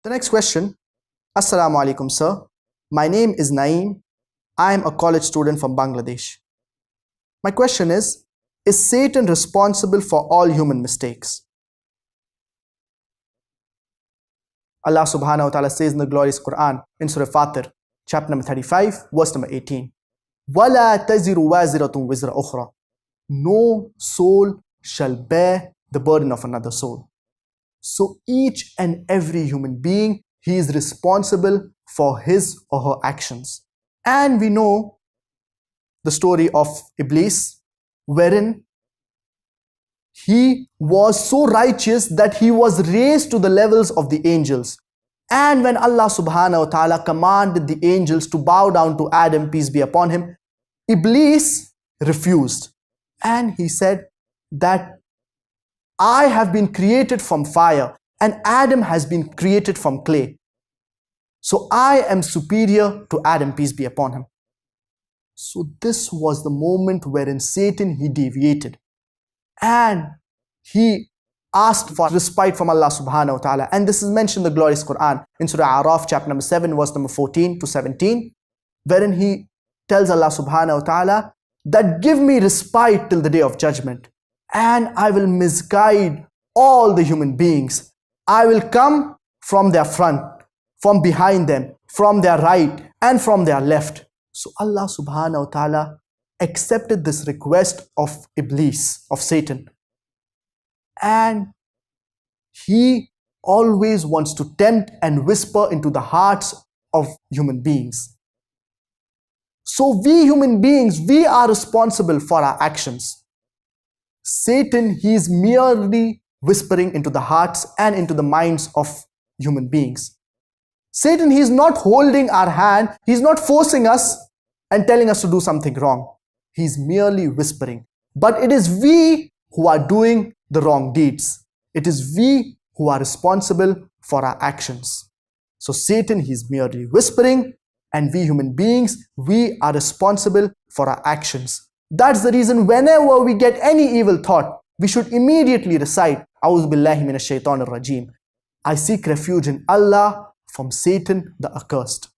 The next question. Assalamu alaikum, sir. My name is Naeem. I am a college student from Bangladesh. My question is Satan responsible for all human mistakes? Allah subhanahu wa ta'ala says in the glorious Quran in Surah Fatir, chapter number 35, verse number 18. وَلَا تَزِرُ وَازِرَةٌ وِزْرَ أُخْرَى. No soul shall bear the burden of another soul. So each and every human being, he is responsible for his or her actions. And we know the story of Iblis, wherein he was so righteous that he was raised to the levels of the angels. And when Allah subhanahu wa ta'ala commanded the angels to bow down to Adam, peace be upon him, Iblis refused. And he said that I have been created from fire and Adam has been created from clay. So I am superior to Adam, peace be upon him. So this was the moment wherein Satan, he deviated. And he asked for respite from Allah subhanahu wa ta'ala. And this is mentioned in the glorious Quran in Surah Araf, chapter number 7, verse number 14 to 17, wherein he tells Allah subhanahu wa ta'ala that give me respite till the day of judgment, and I will misguide all the human beings. I will come from their front, from behind them, from their right, and from their left. So Allah subhanahu wa ta'ala accepted this request of Iblis, of Satan. And he always wants to tempt and whisper into the hearts of human beings. So we human beings, we are responsible for our actions. Satan, he is merely whispering into the hearts and into the minds of human beings. Satan, he is not holding our hand, he is not forcing us and telling us to do something wrong. He is merely whispering. But it is we who are doing the wrong deeds. It is we who are responsible for our actions. So Satan, he is merely whispering, and we human beings, we are responsible for our actions. That's the reason whenever we get any evil thought, we should immediately recite, A'udhu billahi minash shaitanir rajim. I seek refuge in Allah from Satan the accursed.